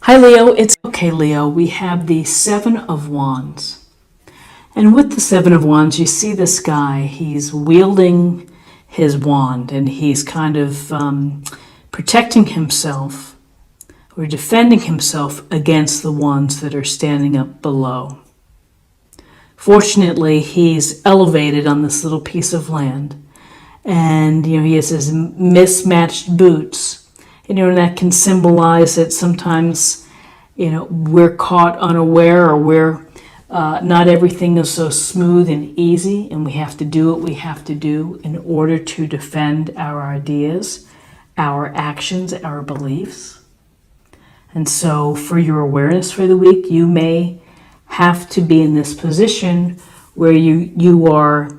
Hi Leo, it's okay Leo. We have the Seven of Wands. And with the Seven of Wands, you see this guy. He's wielding his wand and he's kind of protecting himself or defending himself against the ones that are standing up below. Fortunately, he's elevated on this little piece of land. And, he has his mismatched boots. And, that can symbolize that sometimes, we're caught unaware or we're not everything is so smooth and easy, and we have to do what we have to do in order to defend our ideas, our actions, our beliefs. And so for your awareness for the week, you may have to be in this position where you are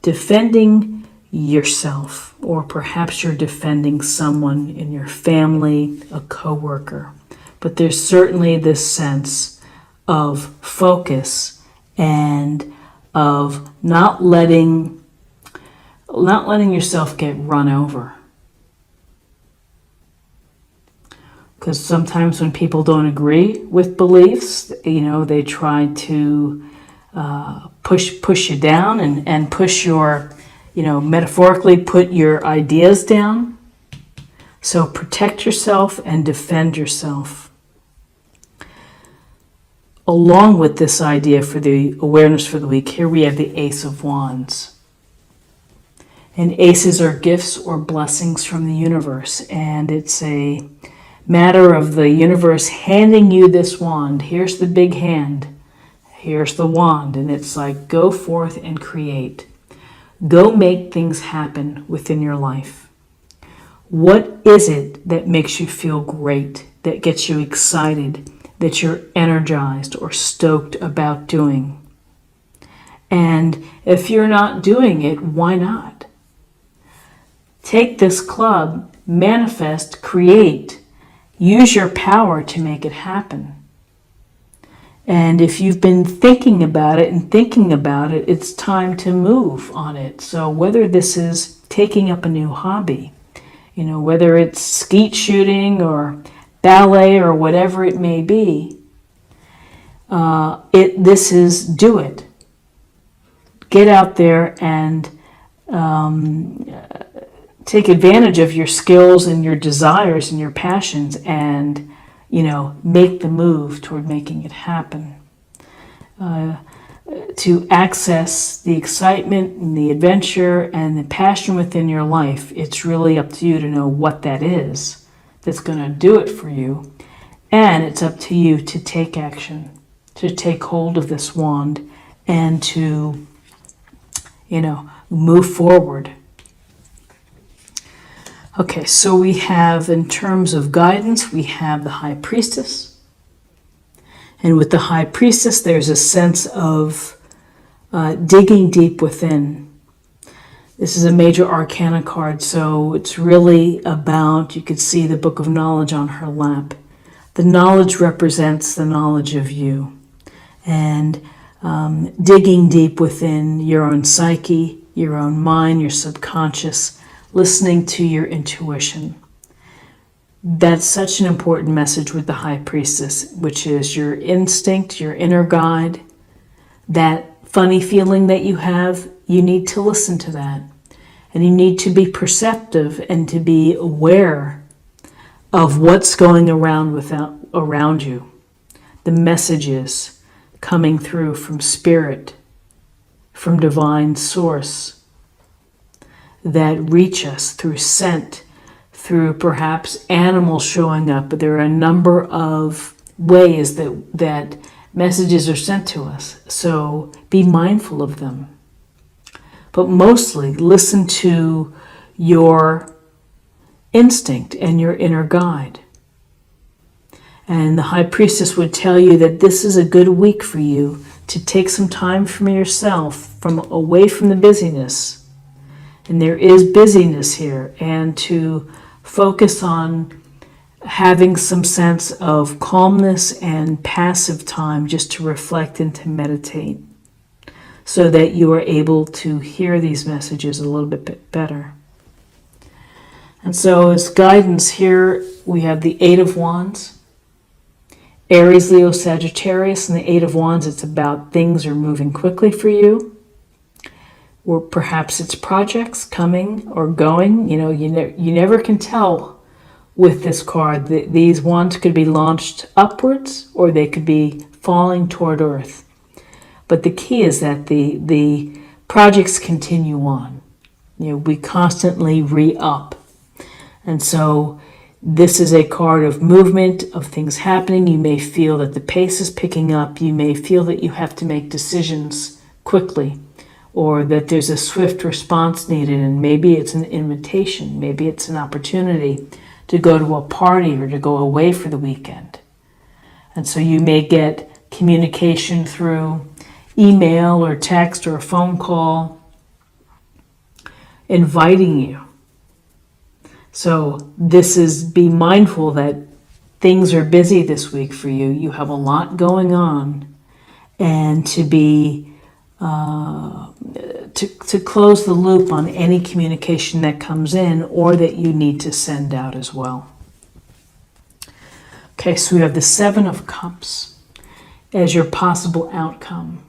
defending yourself, or perhaps you're defending someone in your family, a coworker. But there's certainly this sense of focus and of not letting yourself get run over. Because sometimes when people don't agree with beliefs, they try to push you down and push your, metaphorically put your ideas down. So protect yourself and defend yourself. Along with this idea for the awareness for the week, here we have the Ace of Wands. And aces are gifts or blessings from the universe. And it's a matter of the universe handing you this wand. Here's the big hand. Here's the wand. And it's like, go forth and create. Go make things happen within your life. What is it that makes you feel great, that gets you excited, that you're energized or stoked about doing? And if you're not doing it, why not? Take this club, manifest, create, use your power to make it happen. And if you've been thinking about it, it's time to move on it. So whether this is taking up a new hobby, whether it's skeet shooting or ballet or whatever it may be, this is do it. Get out there and take advantage of your skills and your desires and your passions and make the move toward making it happen. To access the excitement and the adventure and the passion within your life, it's really up to you to know what that is that's going to do it for you. And it's up to you to take action, to take hold of this wand and to, move forward. Okay, so we have, in terms of guidance, we have the High Priestess. And with the High Priestess, there's a sense of digging deep within. This is a major arcana card, so it's really about, you could see the Book of Knowledge on her lap. The knowledge represents the knowledge of you. And digging deep within your own psyche, your own mind, your subconscious, listening to your intuition. That's such an important message with the High Priestess, which is your instinct, your inner guide, that funny feeling that you have. You need to listen to that. And you need to be perceptive and to be aware of what's going around you. The messages coming through from spirit, from divine source, that reach us through scent, through perhaps animals showing up. But there are a number of ways that messages are sent to us. So be mindful of them. But mostly listen to your instinct and your inner guide. And the High Priestess would tell you that this is a good week for you to take some time from yourself, away from the busyness. And there is busyness here, and to focus on having some sense of calmness and passive time just to reflect and to meditate so that you are able to hear these messages a little bit better. And so as guidance here, we have the Eight of Wands. Aries, Leo, Sagittarius, and the Eight of Wands, it's about things are moving quickly for you. Or perhaps it's projects coming or going. You never can tell with this card. These wands could be launched upwards or they could be falling toward earth. But the key is that the projects continue on. We constantly re-up. And so this is a card of movement, of things happening. You may feel that the pace is picking up. You may feel that you have to make decisions quickly, or that there's a swift response needed, and maybe it's an invitation, maybe it's an opportunity to go to a party or to go away for the weekend. And so you may get communication through email or text or a phone call inviting you. So be mindful that things are busy this week for you. You have a lot going on, and to close the loop on any communication that comes in or that you need to send out as well. Okay, so we have the Seven of Cups as your possible outcome.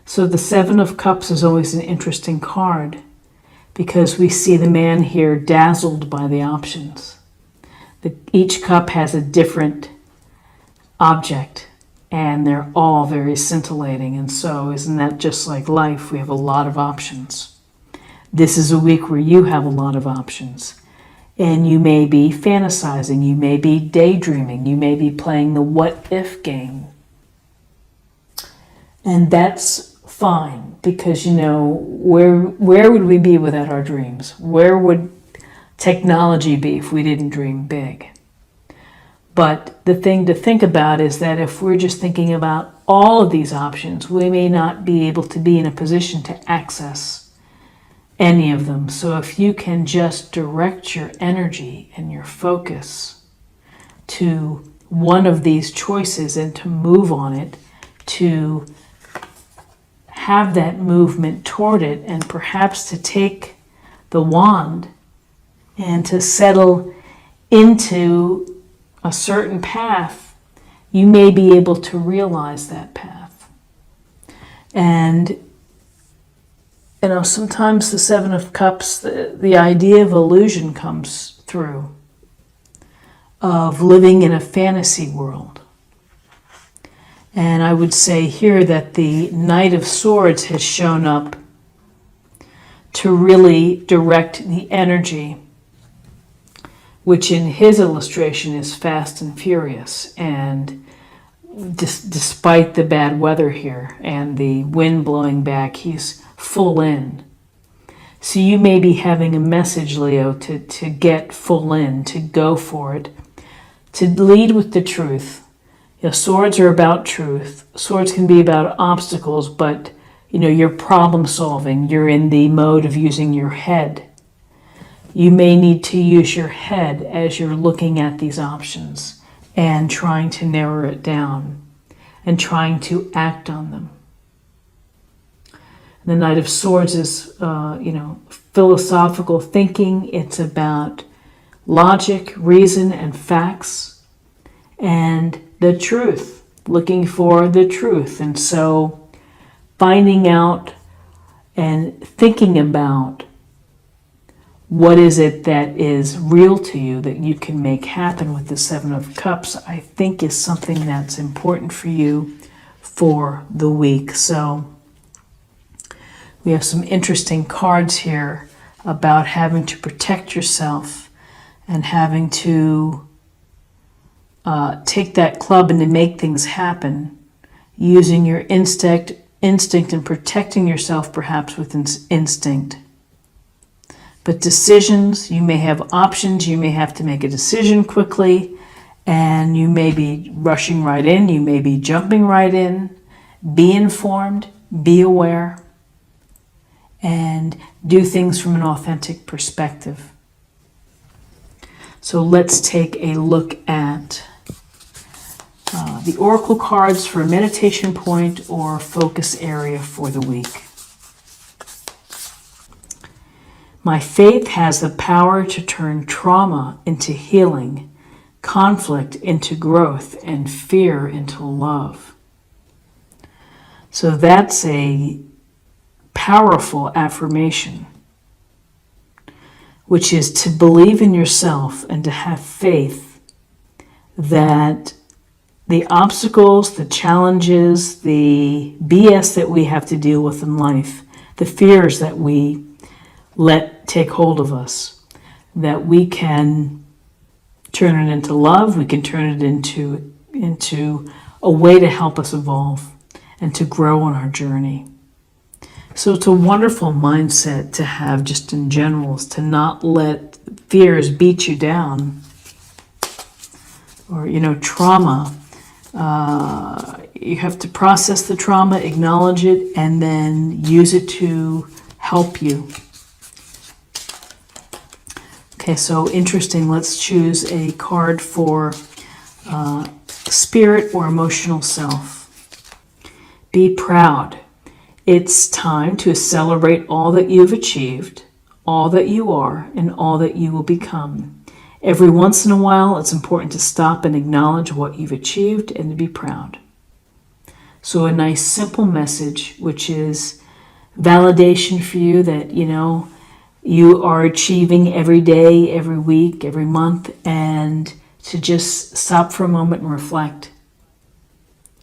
So the Seven of Cups is always an interesting card because we see the man here dazzled by the options. Each cup has a different object, and they're all very scintillating. And so isn't that just like life? We have a lot of options. This is a week where you have a lot of options. And you may be fantasizing, you may be daydreaming, you may be playing the what if game. And that's fine, because where would we be without our dreams? Where would technology be if we didn't dream big? But the thing to think about is that if we're just thinking about all of these options, we may not be able to be in a position to access any of them. So if you can just direct your energy and your focus to one of these choices and to move on it, to have that movement toward it, and perhaps to take the wand and to settle into a certain path, you may be able to realize that path. And sometimes the Seven of Cups, the idea of illusion comes through, of living in a fantasy world. And I would say here that the Knight of Swords has shown up to really direct the energy, which in his illustration is fast and furious. And despite the bad weather here and the wind blowing back, he's full in. So you may be having a message, Leo, to get full in, to go for it, to lead with the truth. Swords are about truth. Swords can be about obstacles, but you're problem solving. You're in the mode of using your head. You may need to use your head as you're looking at these options and trying to narrow it down and trying to act on them. The Knight of Swords is, philosophical thinking. It's about logic, reason, and facts, and the truth, looking for the truth. And so finding out and thinking about what is it that is real to you that you can make happen with the Seven of Cups, I think is something that's important for you for the week. So we have some interesting cards here about having to protect yourself and having to take that club and to make things happen, using your instinct and protecting yourself perhaps with instinct. But decisions, you may have options, you may have to make a decision quickly, and you may be rushing right in, you may be jumping right in. Be informed, be aware, and do things from an authentic perspective. So let's take a look at the oracle cards for a meditation point or focus area for the week. My faith has the power to turn trauma into healing, conflict into growth, and fear into love. So that's a powerful affirmation, which is to believe in yourself and to have faith that the obstacles, the challenges, the BS that we have to deal with in life, the fears that we let take hold of us, that we can turn it into love, we can turn it into a way to help us evolve and to grow on our journey. So it's a wonderful mindset to have just in general, is to not let fears beat you down. Or, trauma. You have to process the trauma, acknowledge it, and then use it to help you. Okay, so interesting. Let's choose a card for spirit or emotional self. Be proud. It's time to celebrate all that you've achieved, all that you are, and all that you will become. Every once in a while, it's important to stop and acknowledge what you've achieved and to be proud. So a nice simple message, which is validation for you that, you are achieving every day, every week, every month, and to just stop for a moment and reflect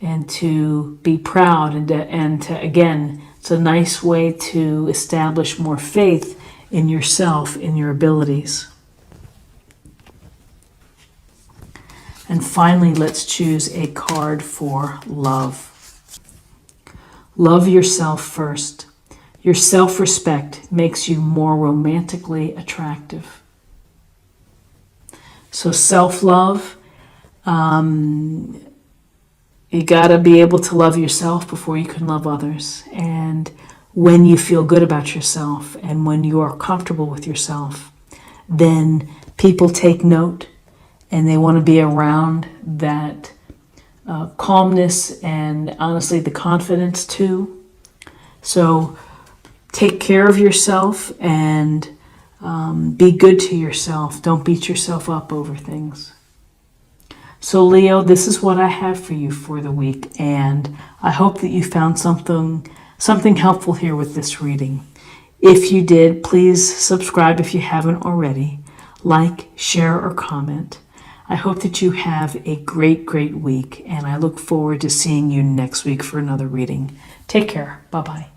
and to be proud and to again, it's a nice way to establish more faith in yourself, in your abilities. And finally, let's choose a card for love. Love yourself first. Your self-respect makes you more romantically attractive. So self-love, you got to be able to love yourself before you can love others. And when you feel good about yourself and when you are comfortable with yourself, then people take note and they want to be around that calmness and honestly the confidence too. So take care of yourself and be good to yourself. Don't beat yourself up over things. So Leo, this is what I have for you for the week, and I hope that you found something helpful here with this reading. If you did, please subscribe if you haven't already. Like, share, or comment. I hope that you have a great, great week, and I look forward to seeing you next week for another reading. Take care. Bye-bye.